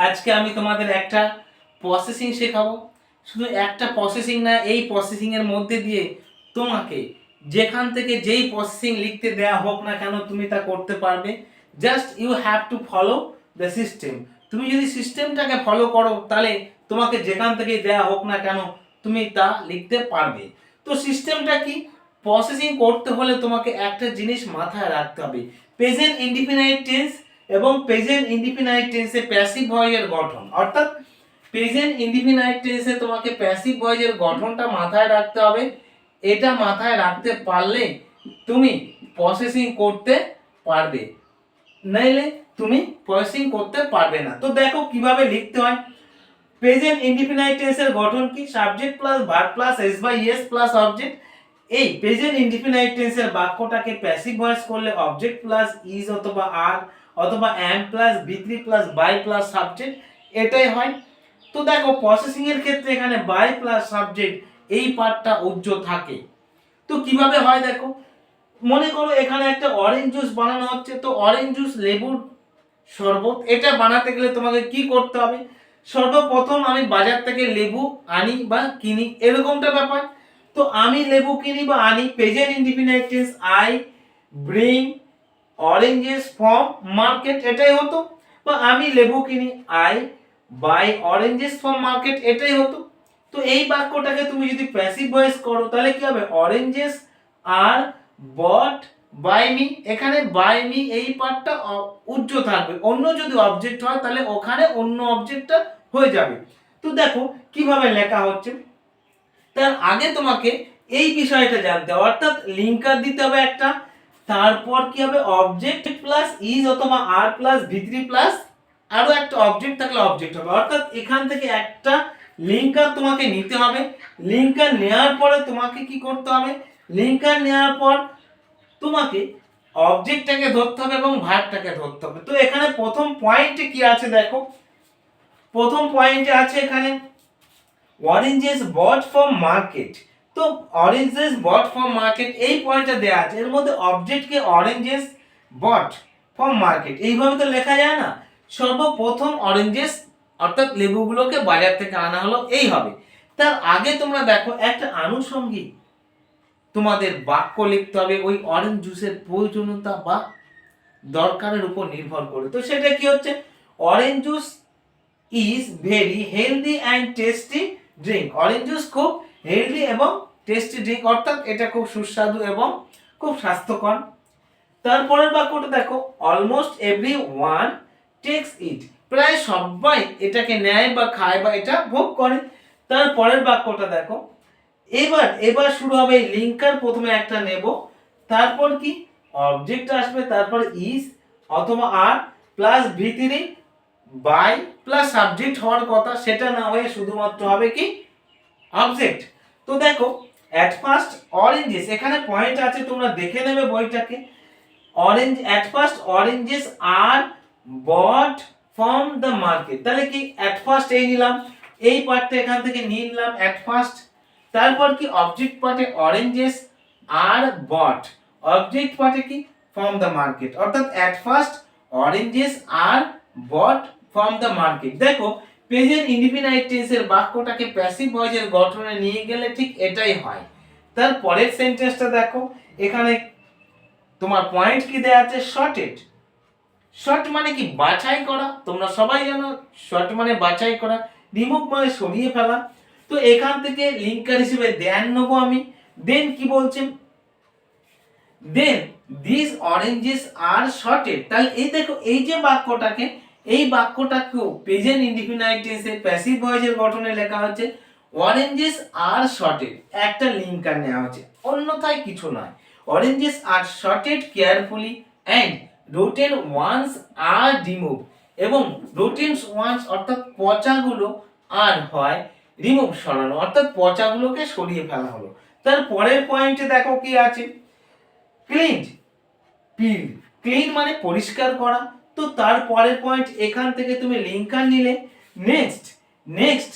আজকে আমি তোমাদের একটা প্রসেসিং শেখাবো। শুধু একটা প্রসেসিং না, এই প্রসেসিং এর মধ্যে দিয়ে তোমাকে যেখান থেকে যেই প্রসেসিং লিখতে দেয়া হোক না কেন তুমি তা করতে পারবে। Just you have to follow the system. তুমি যদি সিস্টেমটাকে ফলো করো তাহলে তোমাকে যেখান থেকে দেয়া হোক না কেন তুমি তা লিখতে পারবে। তো সিস্টেমটা কি? প্রসেসিং করতে হলে তোমাকে একটা জিনিস মাথায় রাখতে হবে, প্রেজেন্ট ইনডিফিনাইট টেন্স এবং প্রেজেন্ট ইনডিফিনাইট টেন্সে প্যাসিভ ভয়েসের গঠন। অর্থাৎ প্রেজেন্ট ইনডিফিনাইট টেন্সে তোমাকে প্যাসিভ ভয়েসের গঠনটা মাথায় রাখতে হবে। এটা মাথায় রাখতে পারলে তুমি প্রসেসিং করতে পারবে, নাইলে তুমি প্রসেসিং করতে পারবে না। তো দেখো কিভাবে লিখতে হয়। প্রেজেন্ট ইনডিফিনাইট টেন্সের গঠন কি? Subject plus verb plus S by S plus object. এই প্রেজেন্ট ইনডিফিনাইট টেন্সের বাক্যটাকে প্যাসিভ ভয়েস করলে অবজেক্ট প্লাস ইজ অথবা আর অথবা এম প্লাস বি3 প্লাস বাই প্লাস সাবজেক্ট, এটাই হয়। তো দেখো প্রসেসিং এর ক্ষেত্রে এখানে বাই প্লাস সাবজেক্ট এই পার্টটা উজ্জ থাকে। তো কিভাবে হয় দেখো, মনে করো এখানে একটা অরেঞ্জ জুস বানানো হচ্ছে। তো অরেঞ্জ জুস, লেবুর শরবত, এটা বানাতে গেলে তোমাকে কি করতে হবে? সর্বপ্রথম আমি বাজার থেকে লেবু আনি বা কিনি, এরকমটা ব্যাপার। তো আমি লেবু কিনি বা আনি, present indefinite tense I bring oranges from market, এটাই হতো। বা আমি লেবু কিনি, I buy oranges from market, এটাই হতো। তো এই বাক্যটাকে তুমি যদি প্যাসিভ ভয়েস করো তাহলে কি হবে? Oranges are bought by me. এখানে বাই মি এই পার্টটা উজ্জ্ব থাকবে, অন্য যদি অবজেক্ট হয় তাহলে ওখানে অন্য অবজেক্টটা হয়ে যাবে। তো দেখো কিভাবে লেখা হচ্ছে। তার আগে তোমাকে এই বিষয়টা জানতে হবে, অর্থাৎ লিঙ্কার দিতে হবে একটা, তারপর কি হবে? অবজেক্ট প্লাস ইজ অথবা আর প্লাস ভি3 প্লাস আরো একটা অবজেক্ট থাকলে অবজেক্ট হবে। অর্থাৎ এখান থেকে একটা লিঙ্কার তোমাকে নিতে হবে। লিঙ্কার নেওয়ার পরে তোমাকে কি করতে হবে? লিঙ্কার নেওয়ার পর তোমাকে অবজেক্টটাকে ধরতে হবে এবং ভার্বটাকে ধরতে হবে। তো এখানে প্রথম পয়েন্টে কি আছে দেখো, প্রথম পয়েন্টে আছে এখানে অরেঞ্জেস বট ফ্রম মার্কেট। তো অরেঞ্জেস বট ফ্রম মার্কেট এই পয়েন্টটা দেওয়া আছে, এর মধ্যে অবজেক্টকে অরেঞ্জেস বট ফ্রম মার্কেট এইভাবে তো লেখা যায় না। সর্বপ্রথম অরেঞ্জেস অর্থাৎ লেবুগুলোকে বাজার থেকে আনা হলো, এই হবে। তার আগে তোমরা দেখো একটা আনুষঙ্গিক তোমাদের বাক্য লিখতে হবে ওই অরেঞ্জ জুসের প্রয়োজনীয়তা বা দরকারের উপর নির্ভর করে। তো সেটা কি হচ্ছে? Orange juice is very healthy and tasty drink. Orange juice খুব হেলদি এবং টেস্টি ড্রিঙ্ক, অর্থাৎ এটা খুব সুস্বাদু এবং খুব স্বাস্থ্যকর। তারপরের বাক্যটা দেখো, অলমোস্ট এভরি ওয়ান টেক্স ইট। প্রায় সবাই এটাকে নেয় বা খায় বা এটা ভোগ করে। তারপরের বাক্যটা দেখো, এবার শুরু হবে এই লিঙ্কার, প্রথমে একটা নেব, তারপর কি অবজেক্ট আসবে, তারপর ইজ অথবা আর প্লাস ভি3 বাই প্লাস সাবজেক্ট হওয়ার কথা, সেটা না হয়ে শুধুমাত্র হবে কি অবজেক্ট। তো দেখো অ্যাট ফার্স্ট অরেঞ্জেস, এখানে পয়েন্ট আছে তোমরা দেখে নেবে বইটাকে। Orange at first oranges are bought from the market, তাহলে কি অ্যাট ফার্স্ট এই নিলাম, এই পার্টটা এখান থেকে নিয়ে নিলাম অ্যাট ফার্স্ট। তারপর কি অবজেক্ট পার্টে অরেঞ্জেস আর বট, অবজেক্ট পার্টে কি ফ্রম দ্য মার্কেট, অর্থাৎ at first oranges are bought from the market. দেখো প্রেজেন্ট ইনডিফিনাইট টেন্সের বাক্যটাকে প্যাসিভ ভয়েসের গঠনে নিয়ে গেলে ঠিক এটাই হয়। তার পরের সেন্টেন্সটা দেখো, এখানে তোমার পয়েন্ট কি দেয়া আছে? শর্টেড। শর্ট মানে কি? বাছাই করা। তোমরা সবাই জানো শর্ট মানে বাছাই করা, রিমুভ মানে সরিয়ে ফেলা। তো এখান থেকে লিঙ্কার হিসেবে দেন নেবো আমি। দেন কি বলছেন? Then this oranges are sorted. তাহলে এই দেখো এই যে বাক্যটাকে, এই বাক্যটাকেও প্রেজেন্ট ইনডিফিনাইট টেন্সে প্যাসিভ ভয়েসের গঠনে লেখা হচ্ছে অরেঞ্জেস আর শর্টেড, একটা লিঙ্কার নেওয়া হচ্ছে, অন্যথায় কিছু নয়। Oranges are sorted carefully and rotten ones are remove, এবং রোটেন ওয়ান্স অর্থাৎ পচাগুলো আর হয় রিমুভ সরানো, অর্থাৎ পচাগুলোকে সরিয়ে ফেলা হলো। তার পরের পয়েন্টে দেখো কি আছে? ক্লিনড পিল। ক্লিন মানে পরিষ্কার করা। তো তার পরের পয়েন্ট এখান থেকে তুমি লিঙ্কার নিলে। Next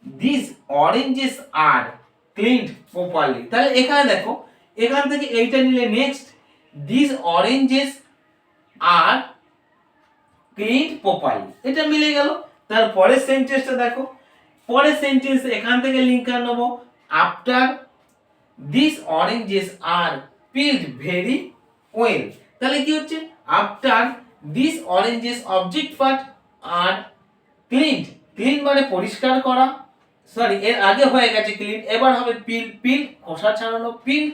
this oranges R cleaned properly. তাহলে এখানে দেখো এখান থেকে এইটা নিলে next this oranges R cleaned properly, এটা মিলে গেল। তারপরের সেন্টেন্সটা দেখো, পরের সেন্টেন্স এখান থেকে লিঙ্কার নেবো, after this oranges are peeled very well. তাহলে কি হচ্ছে, after this oranges object part are cleaned, clean মানে পরিষ্কার করা, সরি এর আগে হয়ে গেছে ক্লিন, এবার হবে পিল, পিল খোসা ছাড়ানো, পিল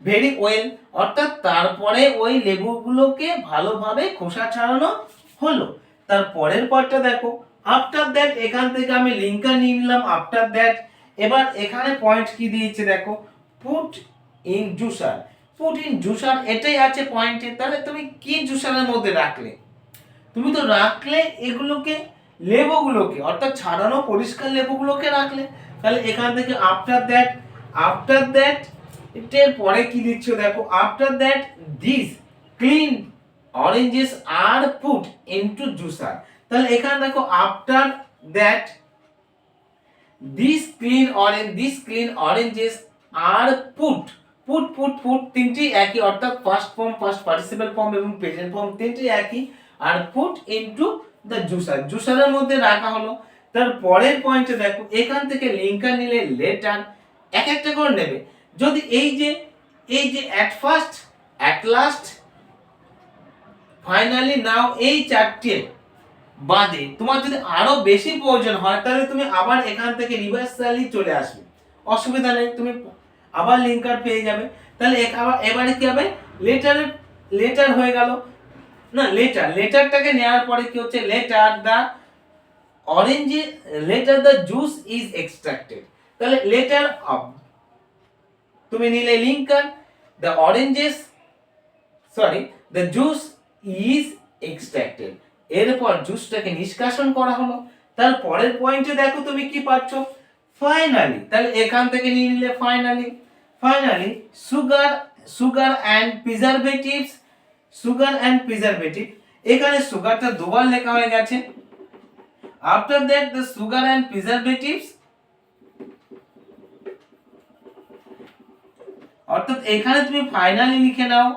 ভেরি ওয়েল অর্থাৎ তারপরে ওই লেবুগুলোকে ভালোভাবে খোসা ছাড়ানো হলো। তারপরের পার্টটা দেখো, আফটার দ্যাট, এখান থেকে আমি লিঙ্কার নিয়ে নিলাম আফটার দ্যাট। এবার এখানে পয়েন্ট কি দিয়েছে দেখো, put in juicer, put in juicer এটাই আছে পয়েন্টে। তাহলে তুমি কি জুসারের মধ্যে রাখলে, তুমি তো রাখলে এগুলোকে, লেবুগুলোকে অর্থাৎ ছাড়ানো পরিষ্কার লেবুগুলোকে রাখলে। তাহলে এখান থেকে আফটার দ্যাট, আফটার দ্যাট এর পরে কি দিচ্ছ দেখো, after that this clean oranges are put into juicer. তাহলে এখানে দেখো after that this clean oranges are put, put put put তিনটি একই অর্থাৎ first form, first participle form এবং প্রেজেন্ট ফর্ম তিনটি একই, আর পুট ইনটু দ্য জুসার, জুসারের মধ্যে রাখা হলো। তার পরের পয়েন্টে দেখো, এখান থেকে লিঙ্কার নিলে লেটার এক একটা করে নেবে। যদি এই যে at first, at last, finally, now এই চারটে বাদে তোমার যদি আরো বেশি প্রয়োজন হয় তাহলে তুমি আবার এখান থেকে রিভার্সালি চলে আসবে, অসুবিধা নেই, তুমি আবার লিঙ্কার পেয়ে যাবে। তাহলে এবারে কি হবে, লেটার হয়ে গেল না, লেটারটাকে নেওয়ার পরে কি হচ্ছে, letter the juice is extracted. তাহলে লেটার অফ, তুমি নিলে linker, the oranges, sorry the juice is extracted, এরপর জুসটাকে নিষ্কাশন করা হলো। তার পরের পয়েন্টে দেখো তুমি কি পাচ্ছ, ফাইনালি, তাহলে এখান থেকে নিয়ে নিলে finally, finally sugar and preservatives, sugar and preservative, এখানে সুগারটা দুবার লেখা হয়ে গেছে। After that the sugar and preservatives, অর্থাৎ এখানে তুমি ফাইনালি লিখে নাও,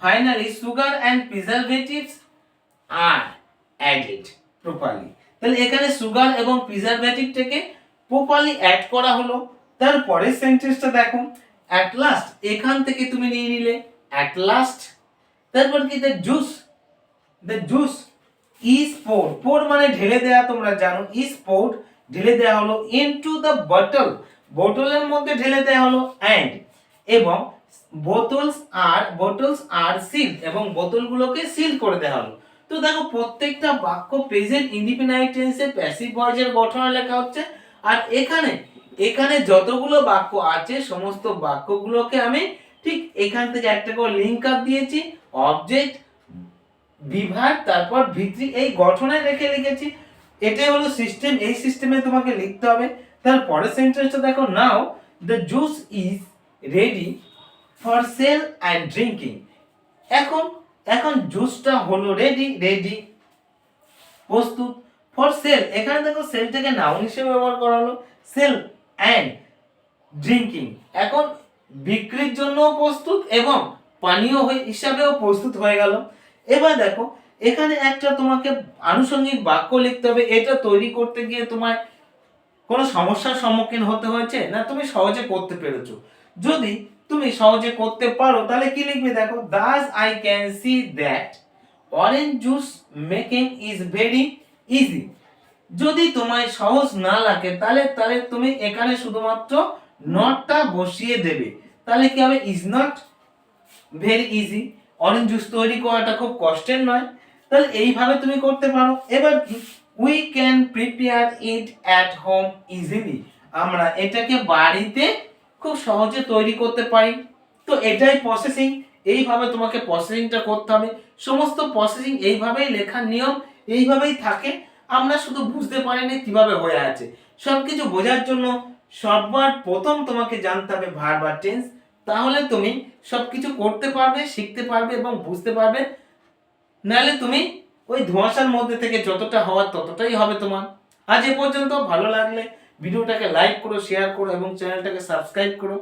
finally sugar and preservatives are added properly. তাহলে এখানে সুগার এবং প্রিজারভেটিভটাকে প্রপারলি অ্যাড করা হলো। তারপরের সেন্টেন্সটা দেখো, অ্যাট লাস্ট, এখান থেকে তুমি নিয়ে নিলে অ্যাট লাস্ট। তারপর কি, the juice is poured, poured মানে ঢেলে দেয়া, তোমরা জানো, ইজ পোর্ড ঢেলে দেয়া হলো, ইনটু দ্য বটল, বোতলের মধ্যে ঢেলে দেয়া হলো, অ্যান্ড এবং বোতলস আর সিল, এবং বোতলগুলোকে সিল করে দেওয়া হলো। তো দেখো প্রত্যেকটা বাক্য প্রেজেন্ট ইনডিফিনাইট টেন্সে প্যাসিভ ভয়েসের গঠনে লেখা হচ্ছে। আর এখানে যতগুলো বাক্য আছে সমস্ত বাক্যগুলোকে আমি ঠিক এখান থেকে একটা করে লিঙ্ক আপ দিয়েছি, অবজেক্ট, বিভাগ, তারপর ভিত্তি, এই গঠনে রেখে লিখেছি। এটাই হলো সিস্টেম, এই সিস্টেমে তোমাকে লিখতে হবে। তারপরের সেন্টেন্সটা দেখো, now the juice is ready for sale and drinking. এখন জুসটা হলো রেডি প্রস্তুত, ফর সেল, এখানে দেখো সেলটাকে নাউন হিসেবে ব্যবহার করা হলো, সেল অ্যান্ড ড্রিঙ্কিং, এখন বিক্রির জন্য প্রস্তুত এবং পানীয় হিসাবেও প্রস্তুত হয়ে গেল। এবার দেখো এখানে একটা তোমাকে আনুষঙ্গিক বাক্য লিখতে হবে। এটা তৈরি করতে গিয়ে তোমার কোনো সমস্যার সম্মুখীন হতে হয়েছে না, তুমি সহজে করতে পেরেছো? যদি তুমি সহজে করতে পারো তাহলে কি লিখবে দেখো, Das I can see that orange juice making is very easy. যদি তোমায় সহজ না লাগে তাহলে তুমি এখানে শুধুমাত্র নটটা বসিয়ে দেবে। তাহলে কি হবে, is not very easy, orange juice তৈরি করাটা খুব কষ্টের নয়। তাহলে এইভাবে তুমি করতে পারো। এবার কি, we can prepare it at home easily, আমরা এটাকে বাড়িতে খুব সহজে তৈরি করতে পারি। তো এটাই প্রসেসিং, এইভাবে তোমাকে প্রসেসিংটা করতে হবে। সমস্ত প্রসেসিং এইভাবেই, লেখার নিয়ম এইভাবেই থাকে, আমরা শুধু বুঝতে পারিনি কিভাবে হয়ে আছে। সবকিছু বোঝার জন্য সবার প্রথম তোমাকে জানতে হবে ভার্ব আর টেন্স, তাহলে তুমি সবকিছু করতে পারবে, শিখতে পারবে এবং বুঝতে পারবে। নাহলে তুমি ওই ধোঁয়াশার মধ্যে থেকে যতটা হওয়ার ততটাই হবে তোমার। আজ এ পর্যন্ত, ভালো লাগলে ভিডিওটাকে লাইক করো, শেয়ার করো এবং চ্যানেলটাকে সাবস্ক্রাইব করো।